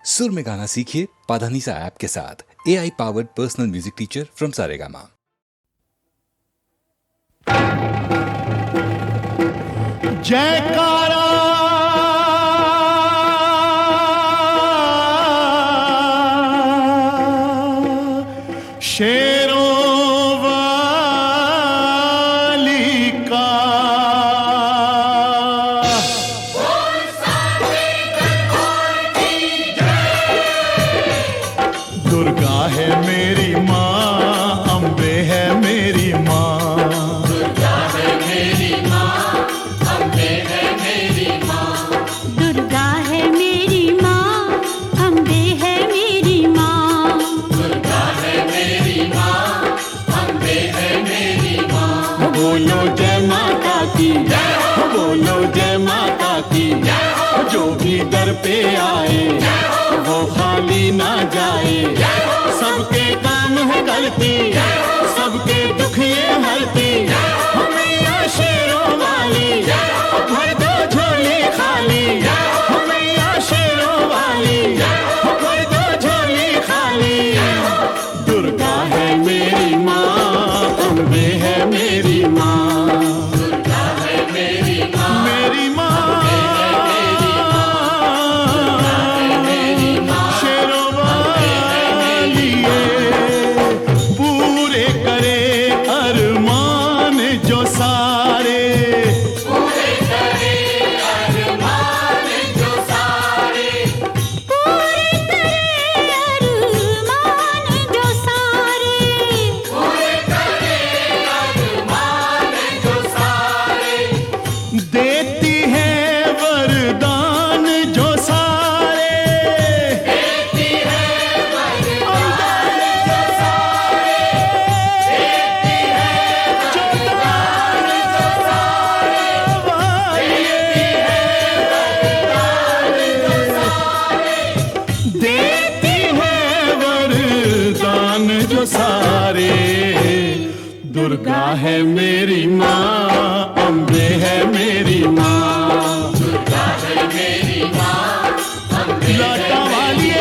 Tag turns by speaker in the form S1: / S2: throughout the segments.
S1: सुर में गाना सीखिए पाधानीसा ऐप के साथ। AI powered personal music teacher from Saregama.
S2: जयकारा शेरों वाली का, दुर्गा है मेरी माँ, अम्बे है मेरी माँ,
S3: दुर्गा है मेरी माँ, अम्बे है मेरी माँ, दुर्गा है मेरी माँ, अम्बे है मेरी माँ, दुर्गा है मेरी माँ, अम्बे है मेरी माँ।
S2: बोलो जय माता की जय हो, बोलो जय माता की जय हो, जो भी दर पे आए वो खाली ना जाए, सबके काम है करती, सबके दुख ये हरती, मैया शेरों वाली भर दो झोली खाली, मैया शेरों वाली भर दो झोली खाली। दुर्गा है मेरी माँ, अम्बे है मेरी माँ,
S3: दुर्गा है मेरी माँ,
S2: मेरी माँ, शेरों वाली पूरे करे अरमान जो सारे,
S3: पूरे करे अरमान जो सारे, पूरे करे अरमान जो सारे, पूरे करे अरमान जो सारे,
S2: देती है वरदान जो सारे,
S3: देती है वरदान जो सारे, देती है वरदान जो सारे,
S2: देती है वरदान जो सारे। दुर्गा है मेरी माँ, अम्बे है मेरी माँ,
S3: दुर्गा है मेरी माँ, अम्बे
S2: लाटा वाली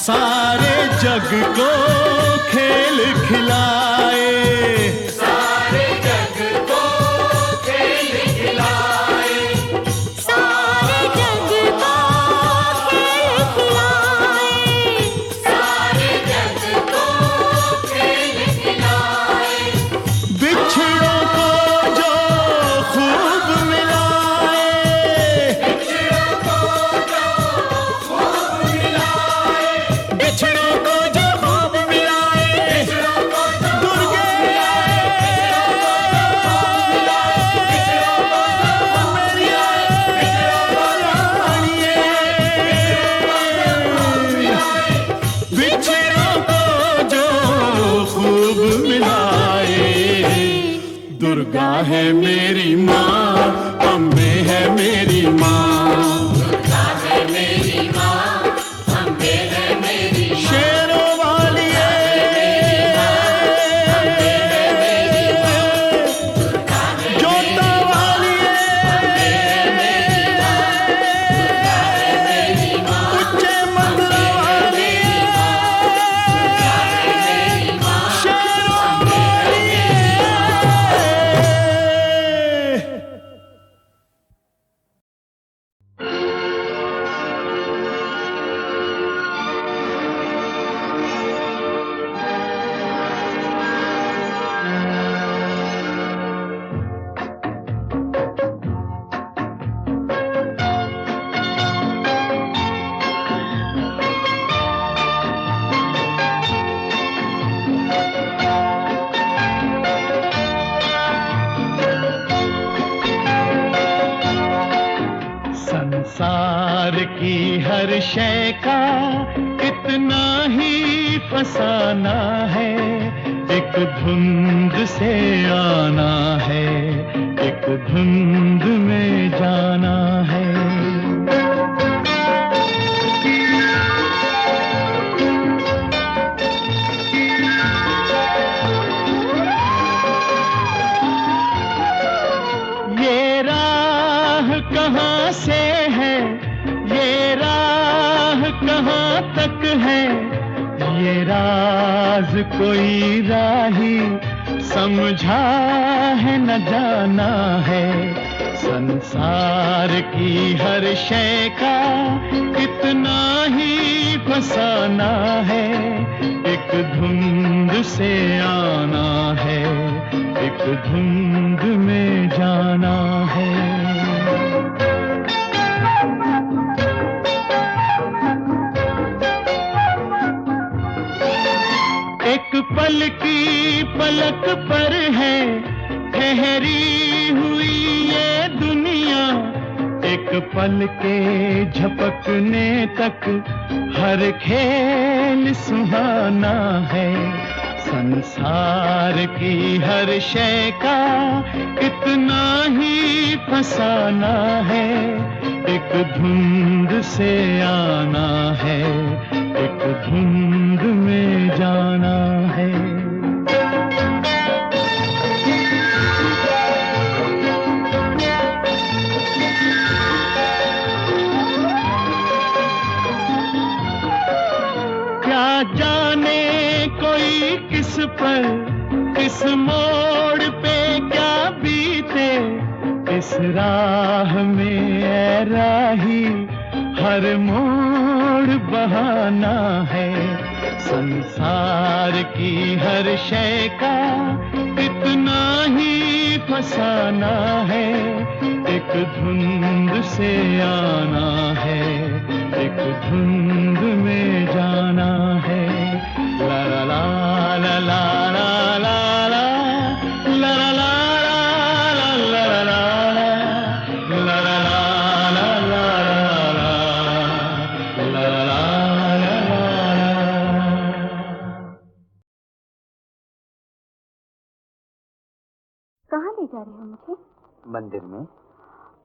S2: सारे जग को खेल खिलाए,
S3: सारे जग को खेल खिलाए, सारे जग को खेल खिलाए, सारे जग को खेल खिलाए,
S2: बिछड़ों को जो खूब मिलाए,
S3: बिछड़ों को जो खूब मिलाए,
S2: बिछड़ों को जो खूब मिलाए,
S3: बिछड़ों को जो
S2: दुर्गे बिछड़ों को जो खूब मिलाए। दुर्गा है मेरी माँ, अम्बे है मेरी माँ,
S3: दुर्गा है मेरी माँ, अम्बे है मेरी माँ,
S2: शेरों वाली जोता वाली उच्चे मंगला वाली शेरों वाली। संसार की हर शय का इतना ही फसाना है, एक धुंध से आना है, एक धुंध में जाना है। राह कहाँ से है, ये राह कहाँ तक है, ये राज कोई राही समझा है न जाना है। संसार की हर शय का कितना ही फसाना है, एक धुंध से आना है, एक धुंध में जाना है। एक पल की पलक पर है ठहरी हुई ये दुनिया, एक पल के झपकने तक हर खेल सुहाना है। संसार की हर शय का कितना ही फसाना है, एक धुंध से आना है, एक धुंध में जाना है। क्या जाने कोई किस पर, किस मोड़ पे क्या बीते, इस राह में ऐ राही हर मोड़ बहाना है। संसार की हर शय का कितना ही फसाना है, एक धुंध से आना है, एक धुंध में जाना है। ला ला ला ला ला ला ला ला ला ला
S4: कहाँ ले जा रहे हो मुझे?
S5: मंदिर में।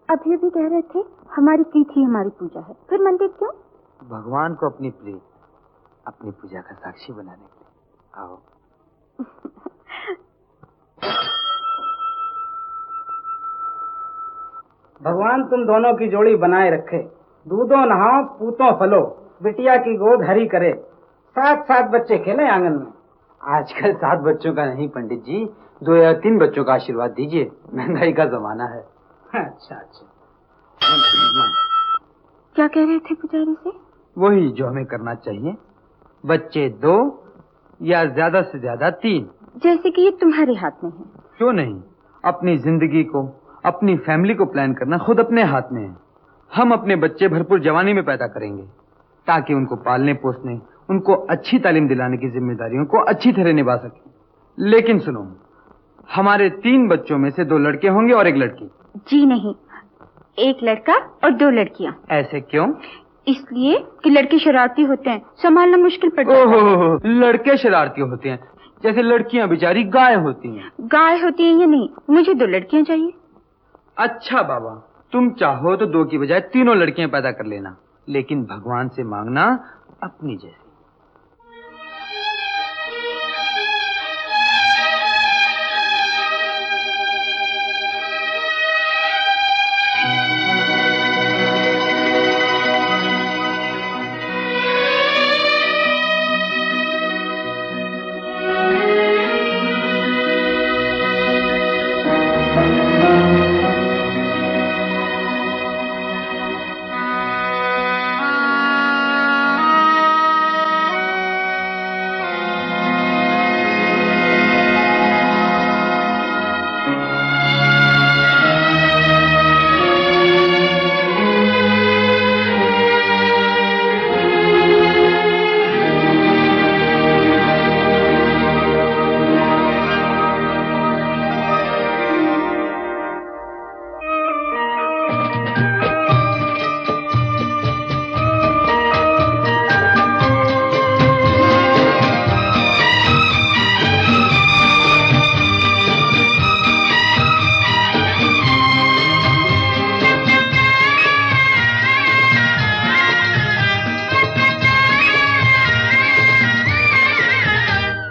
S4: अभी अभी कह रहे थे हमारी प्रीत ही हमारी पूजा है, फिर मंदिर क्यों?
S5: भगवान को अपनी प्रीत अपनी पूजा का साक्षी बनाने के लिए। आओ।
S6: भगवान तुम दोनों की जोड़ी बनाए रखे, दूधों नहाओ पूतों फलो, बिटिया की गोद हरी करे, 7-7 बच्चे खेले आंगन में।
S5: आजकल 7 बच्चों का नहीं पंडित जी, 2 या 3 बच्चों का आशीर्वाद दीजिए, महंगाई का जमाना है।
S6: अच्छा अच्छा।
S4: क्या कह रहे थे पुजारी से?
S5: वही जो हमें करना चाहिए, बच्चे 2 या ज्यादा से ज्यादा 3।
S4: जैसे कि ये तुम्हारे हाथ में है।
S5: क्यों नहीं, अपनी जिंदगी को, अपनी फैमिली को प्लान करना खुद अपने हाथ में है। हम अपने बच्चे भरपूर जवानी में पैदा करेंगे ताकि उनको पालने पोसने, उनको अच्छी तालीम दिलाने की जिम्मेदारियों को अच्छी तरह निभा सकें। लेकिन सुनो, हमारे 3 बच्चों में से 2 लड़के होंगे और 1 लड़की।
S4: जी नहीं, 1 लड़का और 2 लड़कियां।
S5: ऐसे क्यों?
S4: इसलिए कि लड़के शरारती होते हैं, संभालना मुश्किल पड़ता है।
S5: ओहो, लड़के शरारती होते हैं, जैसे लड़कियां बेचारी गाय होती हैं।
S4: गाय होती है या नहीं, मुझे 2 लड़कियां चाहिए।
S5: अच्छा बाबा, तुम चाहो तो 2 की बजाय 3 लड़कियां पैदा कर लेना, लेकिन भगवान से मांगना अपनी जैसी।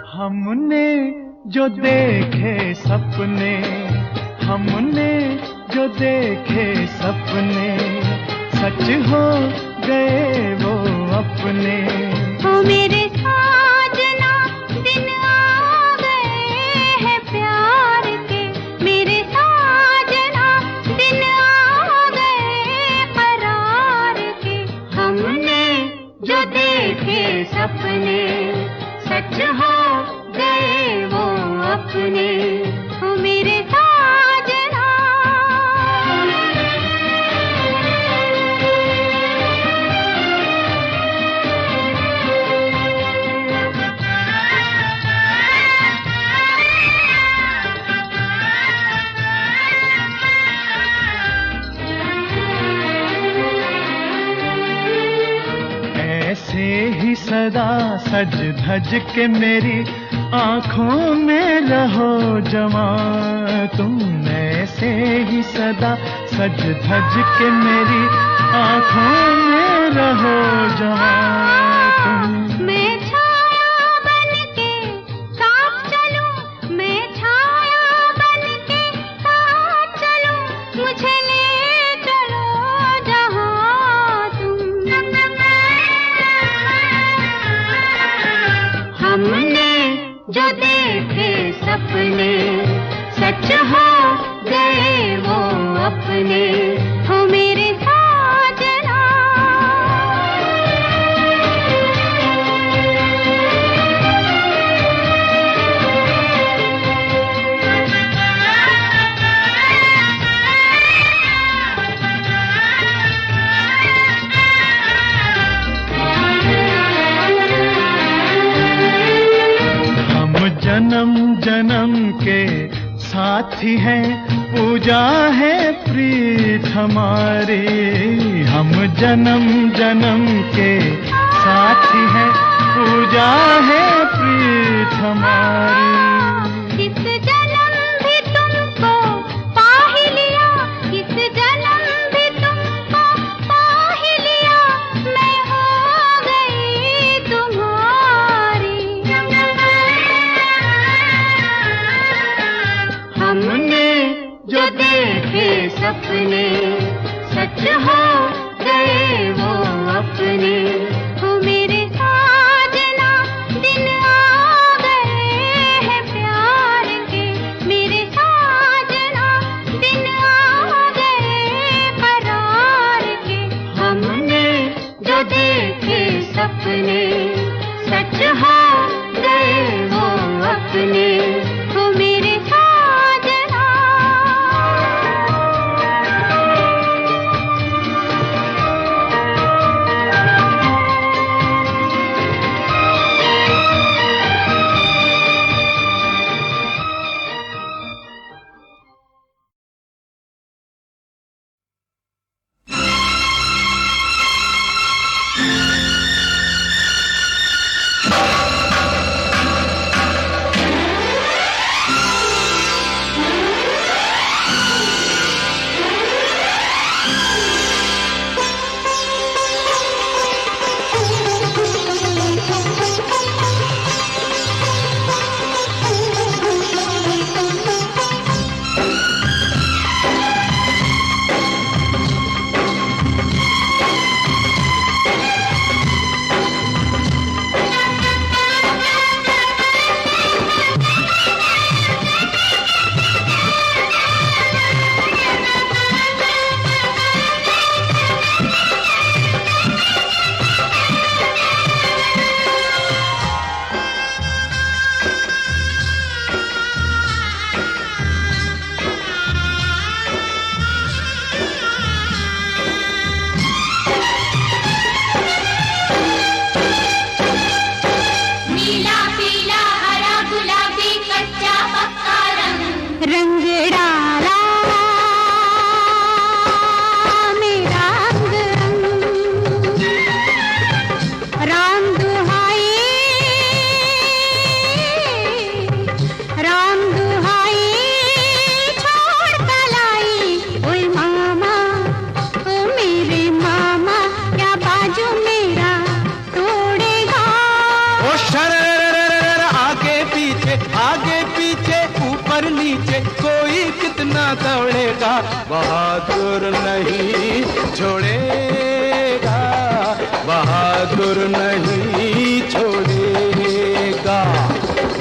S2: हमने जो देखे सपने, हमने जो देखे सपने सच हो गए वो अपने।
S3: ओ मेरे साजना दिन आ गए हैं प्यार के, मेरे साजना दिन आ गए करार के। हमने जो देखे सपने सच हो गए वो अपने। ओ मेरे साजना।
S2: ऐसे ही सदा सज धज के मेरी आँखों में रहो जमा तुम। ऐसे ही सदा सज धज के मेरी आँखों में रहो जमा तुम।
S3: मैं छाया बन के साथ चलूं, मैं छाया बन के साथ चलूं, मुझे ले चलो जहां तुम। हमने जो देखे सपने सच हो गए वो अपने। हो मेरे साजना।
S2: जन्म जन्म के साथी हैं, पूजा है प्रीत हमारी। हम जन्म जन्म के साथी हैं, पूजा है प्रीत हमारी।
S3: इस जन्म भी तुमको पा ही लिया, इस जन्म भी तुमको पा ही लिया, मैं हो गई तुम्हारी। हमने जो देखे सपने सच हो गए वो अपने। हो मेरे साजना दिन आ गए हैं प्यार के, मेरे साजना दिन आ गए करार के। हमने जो देखे सपने सच हो गए वो अपने। हो मेरे
S2: आगे पीछे ऊपर नीचे बहादुर नहीं छोड़ेगा, बहादुर नहीं छोड़ेगा,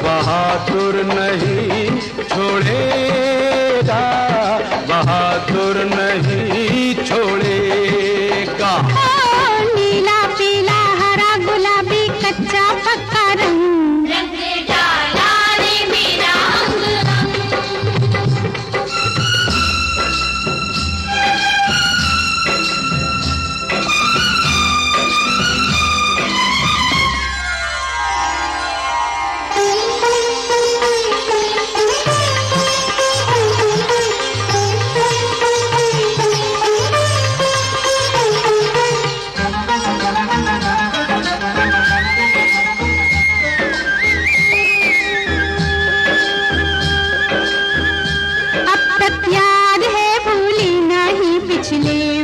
S2: बहादुर नहीं छोड़ेगा, बहादुर नहीं छोड़ेगा।
S3: नीला पीला हरा गुलाबी कच्चा पक्का रंग, रंग डाला रे मेरा अंग अंग।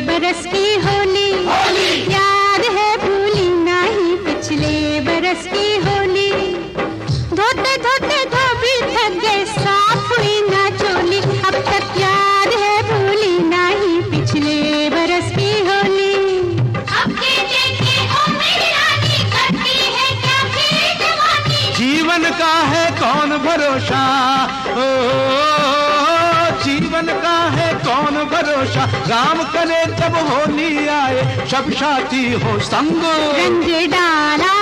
S3: बरस की होली, याद है भूली नहीं पिछले बरस की होली। धोते धोते धोबी थक गए साफ हुई ना चोली, अब तक याद है भूली नहीं पिछले बरस की होली। अब के देखे ओ मेरी रानी करती है क्या फिर जवानी,
S2: जीवन का है कौन भरोसा, जीवन का है कौन भरोसा, राम करे जब होली आए सब साथी हो संग।
S3: रंग डाला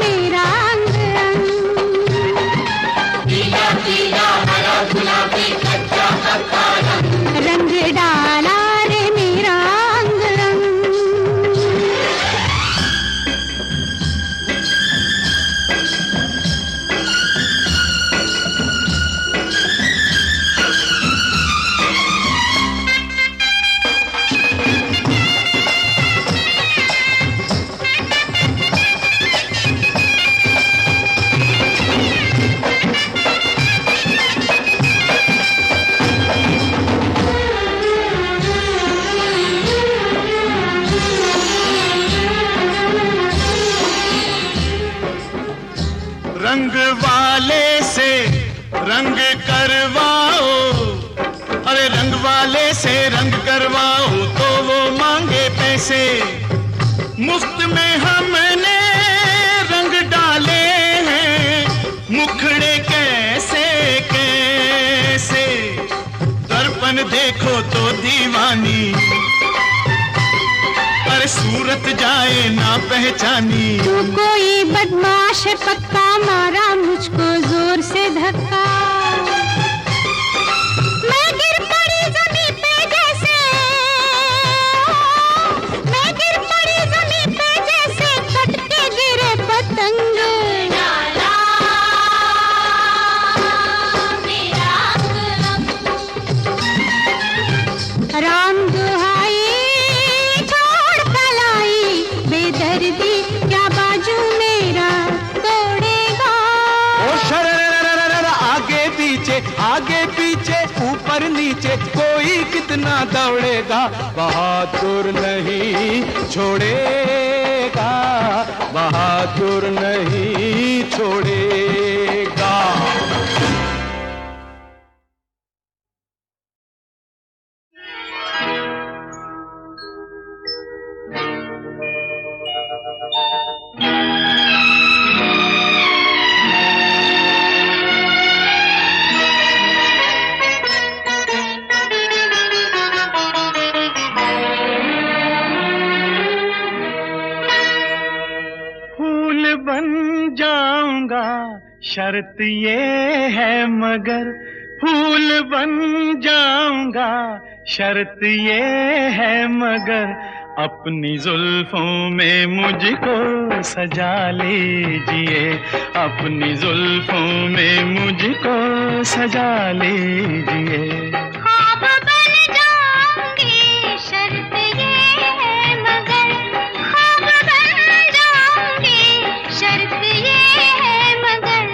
S3: मेरा अंग अंग, पीला पीला हरा गुलाबी कच्चा पक्का रंग, रंग डाला रे मेरा अंग अंग।
S2: रंग वाले से रंग करवाओ, अरे रंग वाले से रंग करवाओ तो वो मांगे पैसे, मुफ्त में हमने रंग डाले हैं, मुखड़े कैसे कैसे, दर्पण देखो तो दीवानी, अरे सूरत जाए ना पहचानी।
S3: तू कोई बदमाश है पक्का, मारा मुझको जोर से धक्का, मैं गिर पड़ी जमीन पे जैसे, मैं गिर पड़ी जमीन पे जैसे कट के गिरे पतंग। राम दुहाई छोड़ कलाई, बेदर्दी क्या बाजू मेरा तोड़ेगा।
S2: ओ शररररररर, आगे पीछे ऊपर नीचे कोई कितना दौड़ेगा, बहादुर नहीं छोड़ेगा, बहादुर नहीं छोड़ेगा। बन जाऊंगा शर्त ये है मगर, फूल बन जाऊंगा शर्त ये है मगर, अपनी जुल्फों में मुझको सजा लीजिए, अपनी जुल्फों में मुझको सजा लीजिए।
S3: ख्वाब बन जाऊंगी शर्त ये है मगर, ख्वाब बन जाऊंगी शर्त ये है मगर,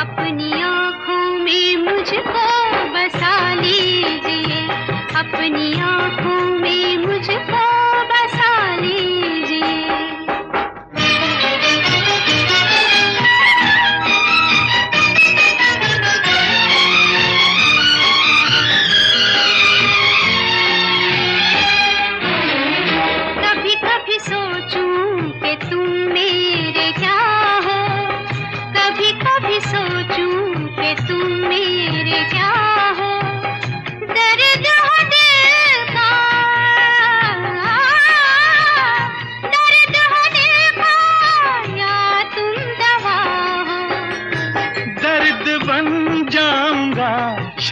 S3: अपनी आँखों में मुझको बसा लीजिए, अपनी आँखों में मुझको बसा लीजिए।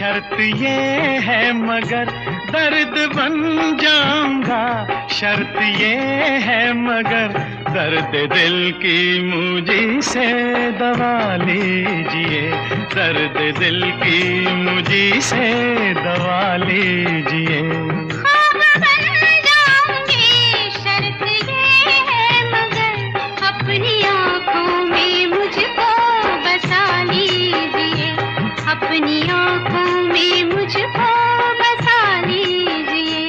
S2: शर्त ये है मगर दर्द बन जाऊंगा, शर्त ये है मगर दर्द दिल की मुझी से दवा लीजिए, दर्द दिल की मुझी से दवा लीजिए।
S3: ख्वाब बन जाऊंगी, शर्त ये है मगर अपनी आँखों में मुझको बसा लीजिए, अपनी आँखों में मुझको बसा लीजिए।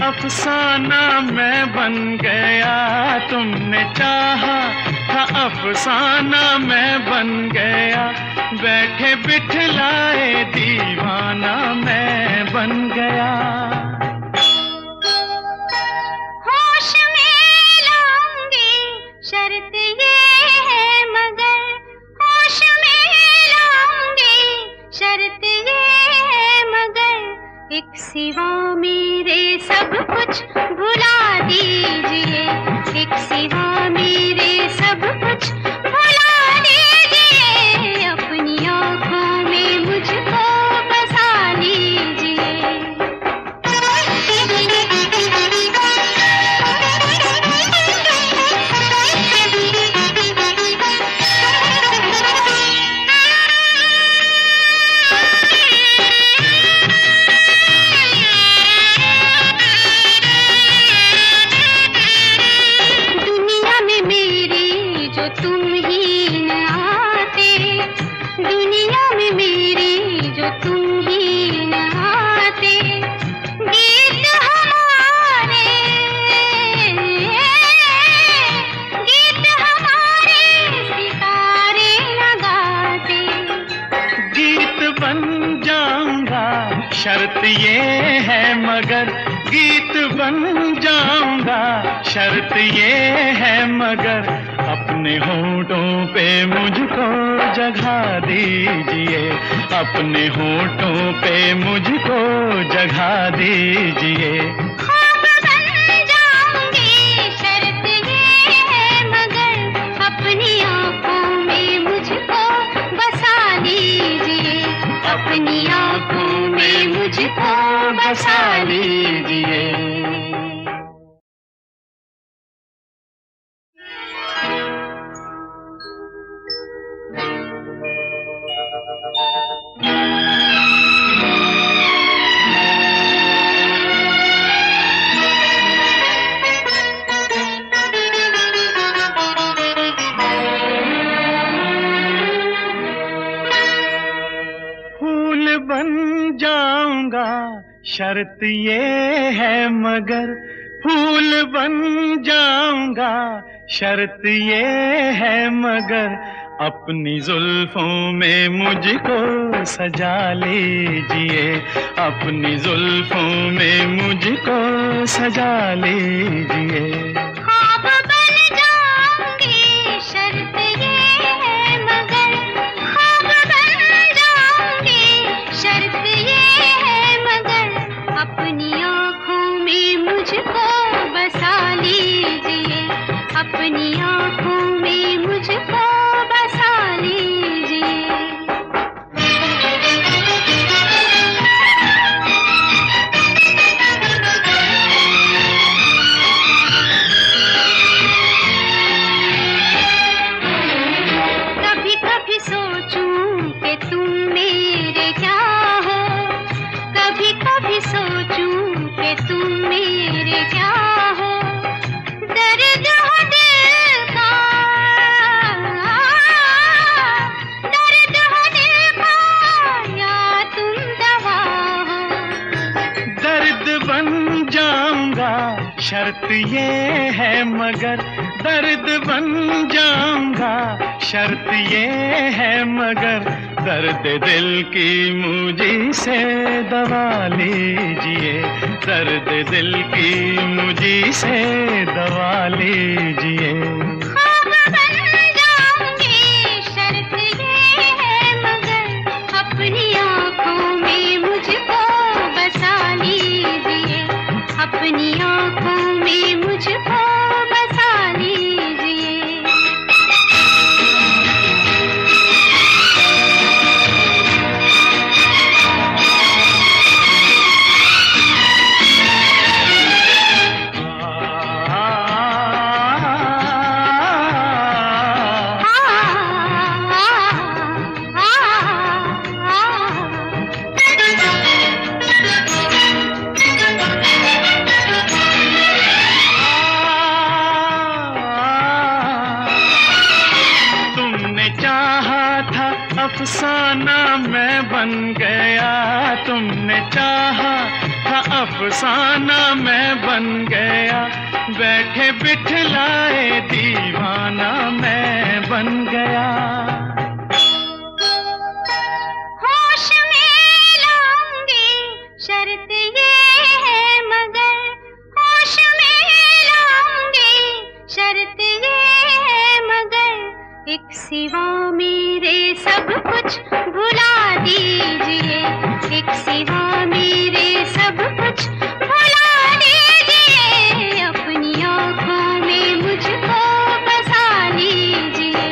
S2: अफसाना मैं बन गया, तुमने चाहा था अफसाना मैं बन गया, बैठे बिठलाए दीवाना मैं बन गया।
S3: होश में लाऊंगी, शर्त ये है मगर होश में लाऊंगी, शर्त ये है मगर एक सिवा मेरे सब कुछ भुला दीजिए, एक सिवा मेरे सब कुछ भुला दीजिए, अपनी आँखों में मुझको बसा लीजिए। दुनिया में मेरी जो तुम ही न आते, दुनिया में मेरी जो तुम ही न आते, गीत हमारे सितारे न गाते।
S2: गीत बन जाऊंगा, शर्त ये है मगर गीत बन जाऊंगा, शर्त ये है मगर अपने होठों पे मुझको जगह दीजिए, अपने होठों पे मुझको जगह दीजिए।
S3: ख्वाब बन जाऊंगी, शर्त ये है मगर अपनी आँखों में मुझको बसा लीजिए, अपनी आँखों में मुझको बसा लीजिए।
S2: फूल बन जाऊंगा, शर्त ये है मगर फूल बन जाऊंगा, शर्त ये है मगर अपनी जुल्फों में मुझको सजा लीजिए, अपनी जुल्फों में मुझको सजा लीजिए।
S3: ख्वाब बन जाऊंगी, शर्त ये है मगर ख्वाब बन जाऊंगी, शर्त ये है मगर अपनी आँखों में मुझको बसा लीजिए, अपनी आँखों में मुझको बसा लीजिए।
S2: शर्त ये है मगर दर्द बन जाऊंगा, शर्त ये है मगर दर्द दिल की मुझी से दवा लीजिए, दर्द दिल की मुझी से दवा लीजिए।
S3: अपनी आँखों में मुझको बसा लीजिए।
S2: अफसाना मैं बन गया, तुमने चाहा था अफसाना मैं बन गया, बैठे बिठलाए दीवाना मैं बन गया।
S3: होश में लाऊंगी शर्त ये है मगर, होश में लाऊंगी शर्त ये है मगर, एक सिवा मेरे सब कुछ भुला दीजिए, एक सिवा मेरे सब कुछ भुला दीजिए, अपनी आँखों में मुझको बसा लीजिए।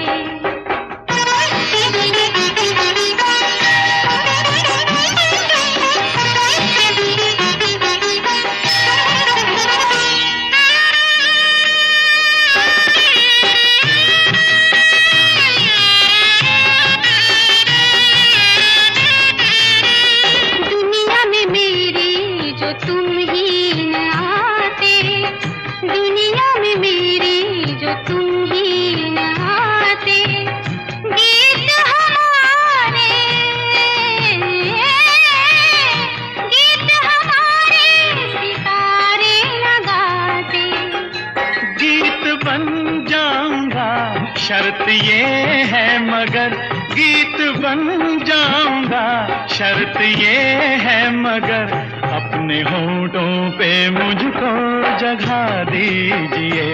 S2: शर्त ये है मगर गीत बन जाऊंगा, शर्त ये है मगर अपने होठों पे मुझको जगह दीजिए,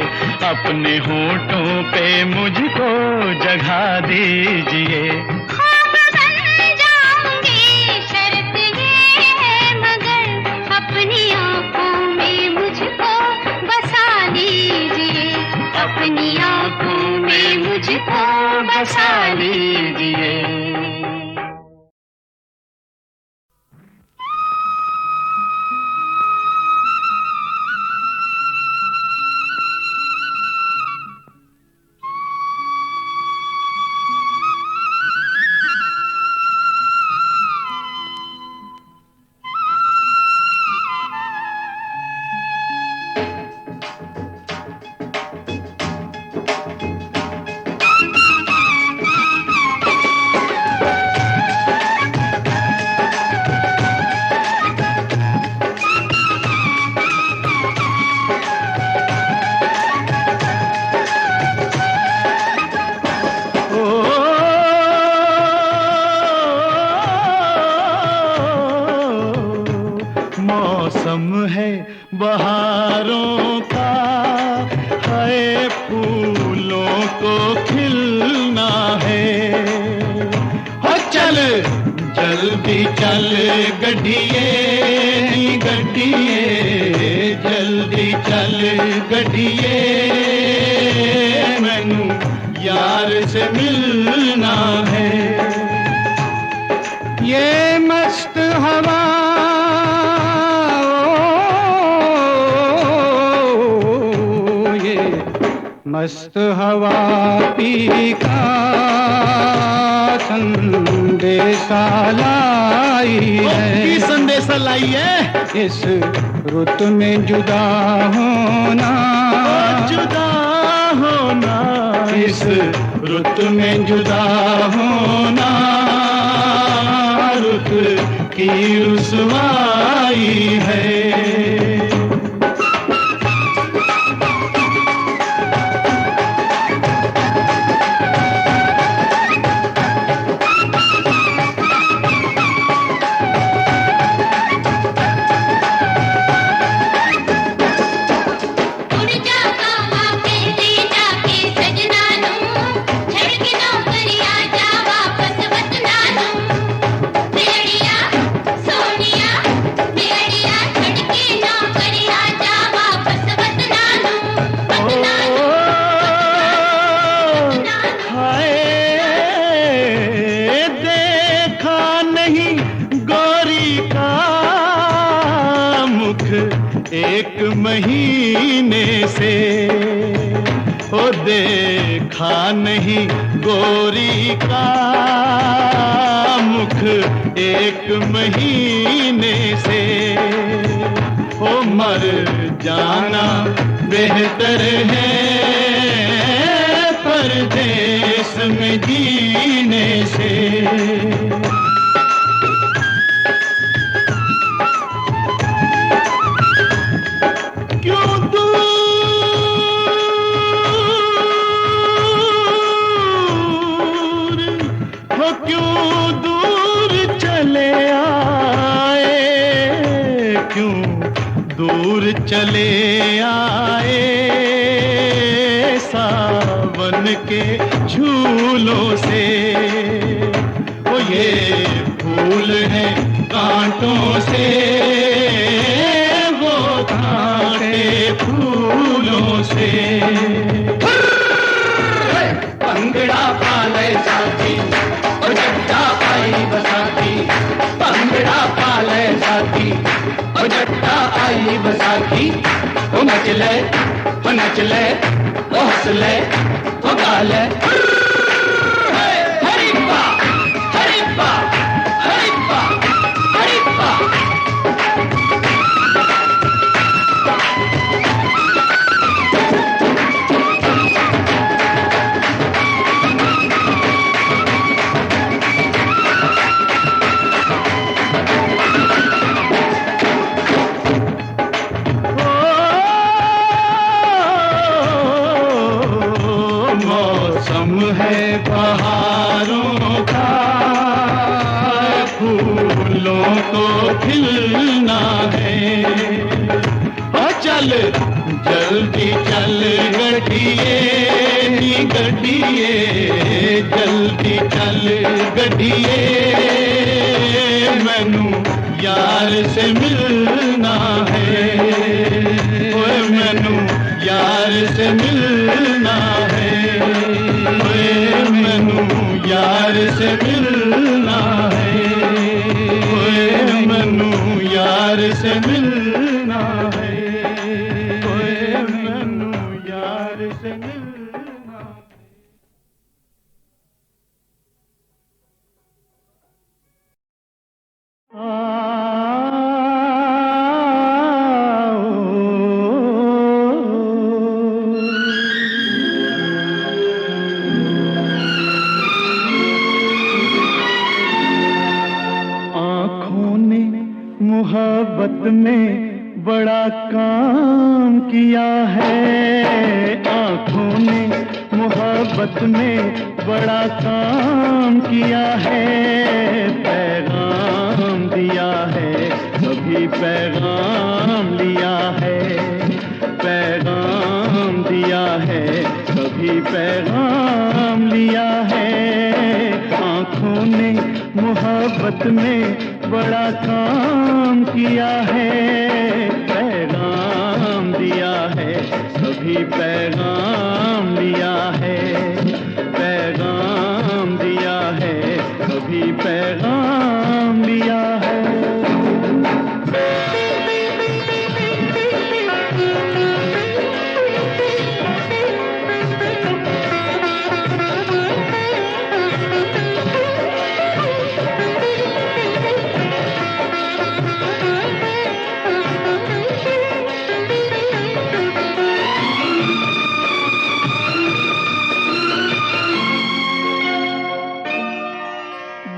S2: अपने होठों पे मुझको जगह दीजिए।
S3: अपनी आँखों में मुझको बसा लीजिए।
S2: मौसम है बहारों का, है फूलों को खिलना है। हो चल जल्दी चल गड्डिए गड्डिए, जल्दी चल गड्डिए, मैनू यार से मिलना है। ये मस्त हवा मस्त हवा पी का संदेशा लाई है, संदेशा लाई है। इस रुत में जुदा होना, जुदा होना, इस रुत में जुदा होना, रुत की रुसवाई है। नहीं गोरी का मुख एक महीने से, ओ देखा नहीं गोरी का मुख एक महीने से, ओ मर जाना बेहतर है परदेस में जीने से। क्यों दूर हो, क्यों दूर चले आए, क्यों दूर चले आए सावन के झूलों से। ओ ये फूल है कांटों से, वो कांटे फूलों से। पंगड़ा पाले साथी और जट्टा आई बसाती, पंगड़ा पाले साथी और जट्टा आई बसाती। ओ नच ले, ओ नच ले, ओ हंस ले, ओ गा ले। हरिप्पा हरिप्पा हरिप्पा हरिप्पा। मौसम है बहारों का, फूलों को खिलना है। और चल जल्दी चल गढ़िए नी गढ़िए, जल्दी चल गढ़िए, मैनू यार से मिलना है। ओए मैनू यार से मिलना है, ओए मैनू यार से मिलना है, ओए मैनू यार से मिलना है, ओए मैनू यार से मिलना है। मोहब्बत में बड़ा काम किया है, आँखों ने मोहब्बत में बड़ा काम किया है। पैगाम दिया है कभी पैगाम लिया है, पैगाम दिया है कभी पैगाम लिया है। आँखों ने मोहब्बत में बड़ा काम किया है, पैगाम दिया है कभी पैगाम लिया है, पैगाम दिया है कभी पैगाम लिया है।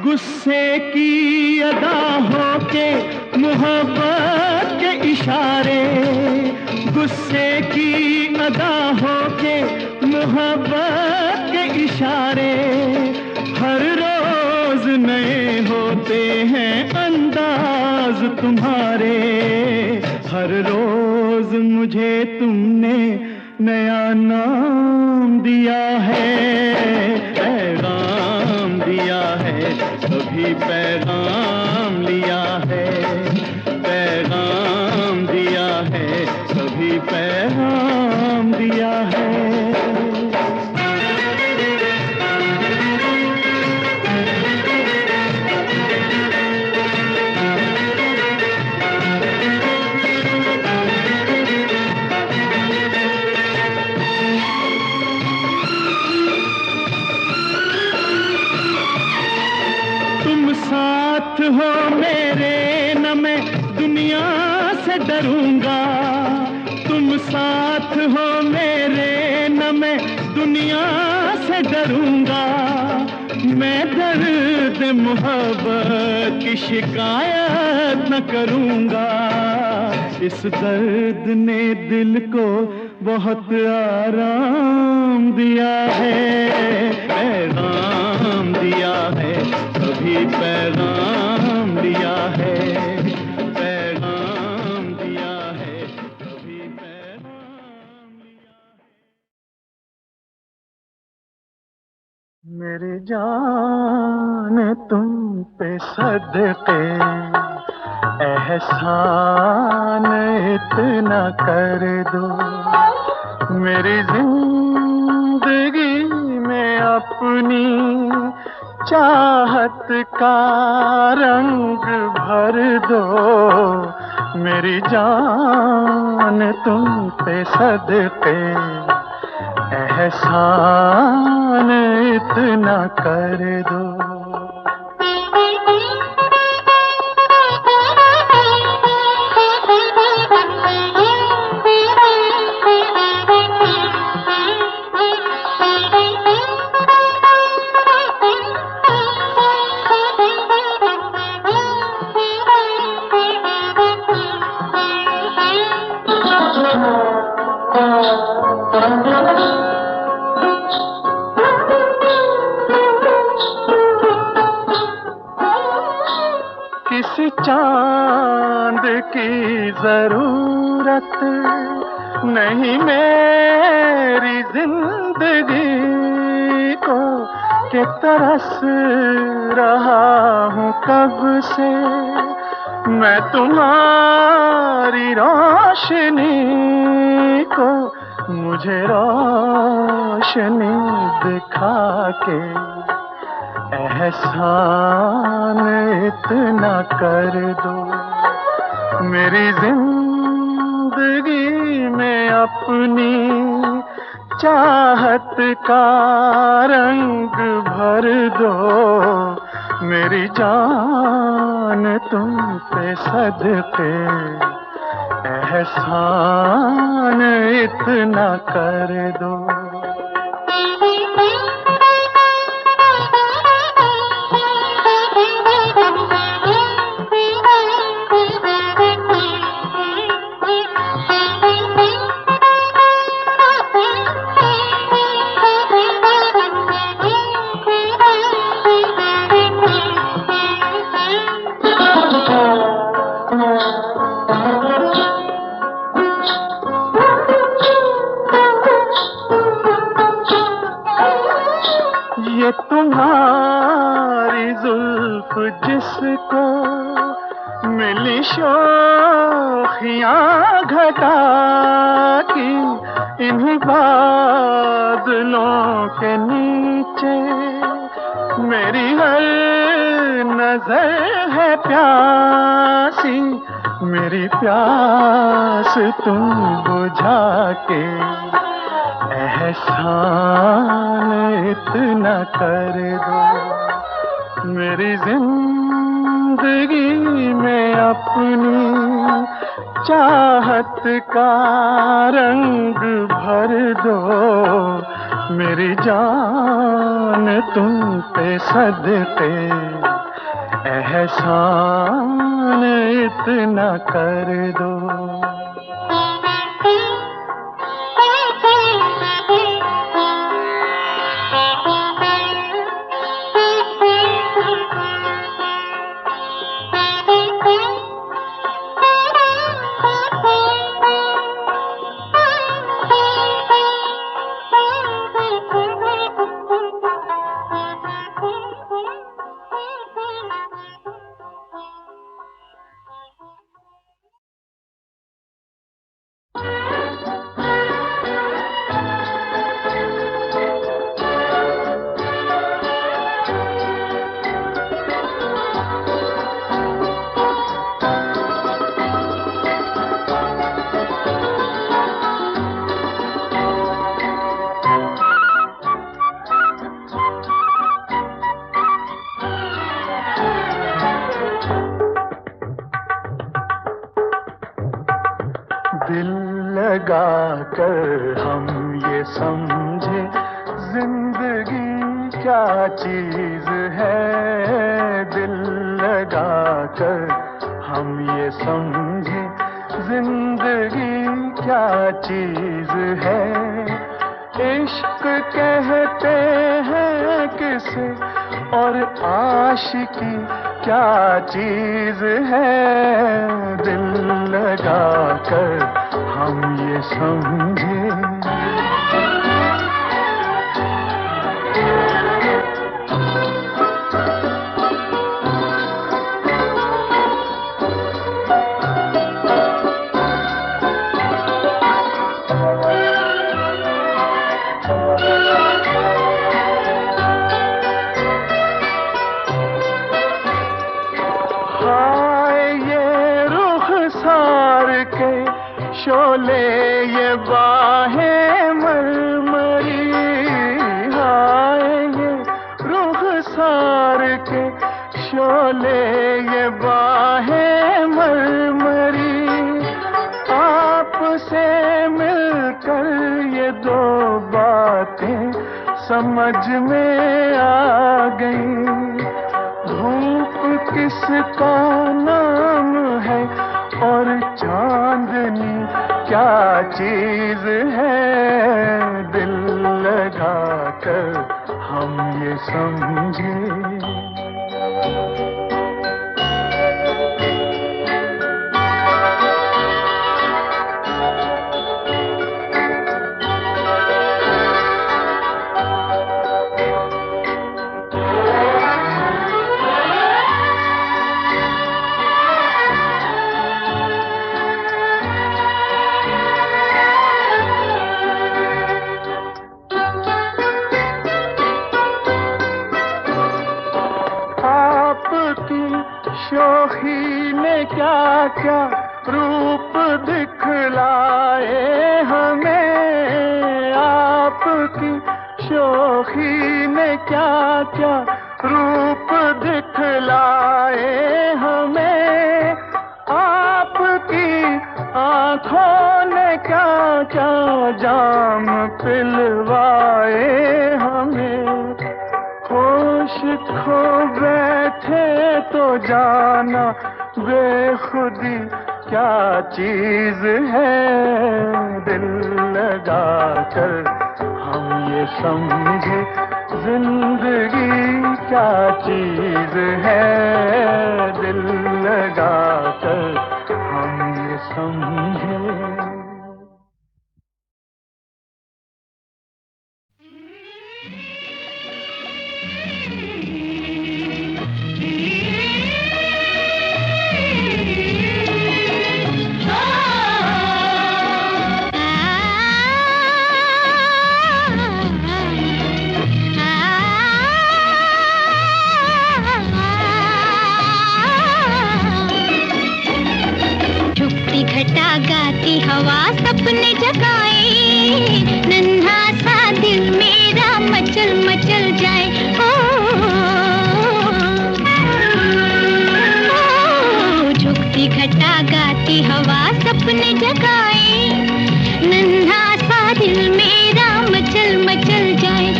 S2: गुस्से की अदा हो के मोहब्बत के इशारे, गुस्से की अदा हो के मोहब्बत के इशारे, हर रोज नए होते हैं अंदाज तुम्हारे। हर रोज मुझे तुमने नया नाम दिया है, पैगाम दिया है कभी पैगाम लिया है, पैगाम दिया है कभी पैगाम दिया है। साथ हो मेरे न मैं दुनिया से डरूंगा, तुम साथ हो मेरे न मैं दुनिया से डरूंगा। मैं दर्द मोहब्बत की शिकायत न करूंगा, इस दर्द ने दिल को बहुत आराम दिया है, पैगाम दिया है, कभी पैगाम दिया है, पैगाम दिया है, कभी पैगाम दिया है। मेरी जान तुम पे सदके एहसान इतना कर दो, मेरी जिंदगी में अपनी चाहत का रंग भर दो। मेरी जान तुम पे सदके एहसान इतना कर दो। किसी चांद की जरूरत नहीं मेरी जिंदगी को, कि तरस रहा हूँ कब से मैं तुम्हारी रोशनी को। मुझे रोशनी दिखा के एहसान इतना कर दो, मेरी जिंदगी में अपनी चाहत का रंग भर दो। मेरी जान तुम पे सदके एहसान इतना कर दो। ये तुम्हारी जुल्फ जिसको मिली शोखियाँ घटा की, इन्हीं बादलों के नीचे मेरी हर नजर है प्यासी। मेरी प्यास तुम बुझा के एहसान इतना कर दो, मेरी जिंदगी में अपनी चाहत का रंग भर दो। मेरी जान तुम पे सदके एहसान इतना कर दो। दिल लगा कर हम ये समझे जिंदगी क्या चीज है, दिल लगा कर हम ये समझे जिंदगी क्या चीज है। इश्क कहते हैं किसे और आशिकी क्या चीज है, दिल लगा कर हम ये समझे। शोले ये बाहें मरमरी, हाय ये रुखसार के शोले ये बाहें मरमरी। आपसे मिलकर ये दो बातें समझ में आ गई, धूप किसका नाम है और चांदनी क्या चीज है, दिल लगा कर हम ये समझे। शोखी ने क्या क्या रूप दिखलाए हमें, आपकी शोखी ने क्या क्या रूप दिखलाए हमें, आपकी आँखों ने क्या क्या जाम पिलवाए हमें। होश खो बैठे तो जाना बेखुदी क्या चीज है, दिल लगा कर हम ये समझे जिंदगी क्या चीज है, दिल लगा कर हम ये समझे।
S3: घटा गाती हवा सपने जगाए, नन्हा सा दिल मेरा मचल मचल जाए। झुकती घटा गाती हवा सपने जगाए, नन्हा सा दिल मेरा मचल मचल जाए।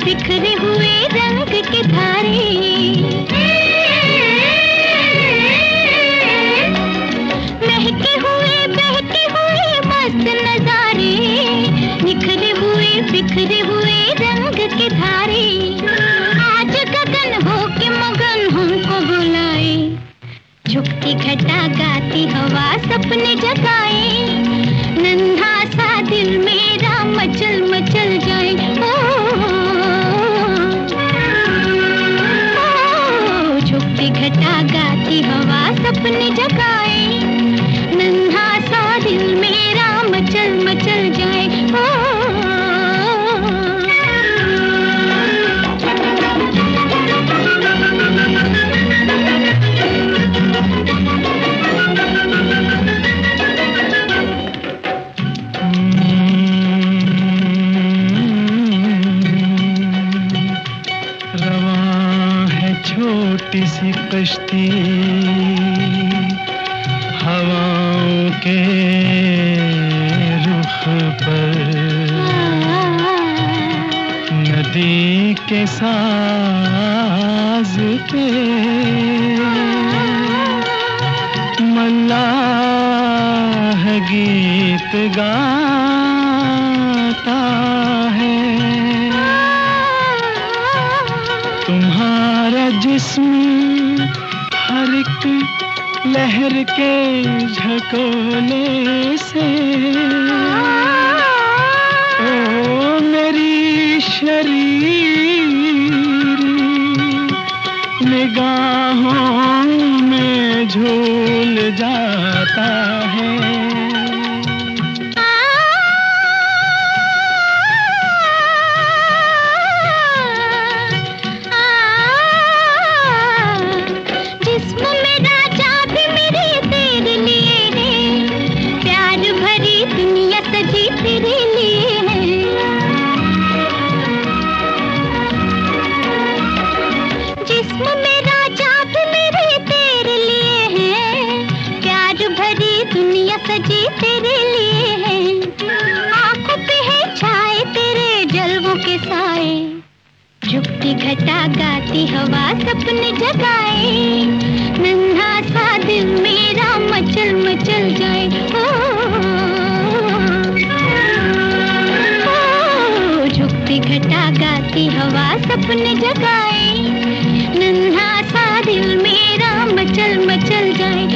S3: बिखरे हुए रंग के धारे, महके हुए बहके हुए मस्त नजारे, निखरे हुए बिखरे हुए रंग के धारे। आज गगन हो के मगन हमको बुलाए, झुकती घटा गाती हवा सपने जगाए, नन्हा सा दिल मेरा मचल मचल जाए। झुकती घटा गाती हवा सपने जगाए,
S2: छोटी सी कश्ती हवाओं के रुख पर नदी के साज पे मल्लाह गीत गाता है। तुम्हारा जिस्म हर एक लहर के झकोले से ओ मेरी शरीर निगाहों में झूल जाता है।
S3: सजी तेरे लिए है, आँखों पे है छाए तेरे जलवों के साए, झुकती घटा गाती हवा सपने जगाए, नन्हा सा दिल मेरा मचल मचल जाए। झुकती घटा गाती हवा सपने जगाए, नन्हा सा दिल मेरा मचल मचल जाए।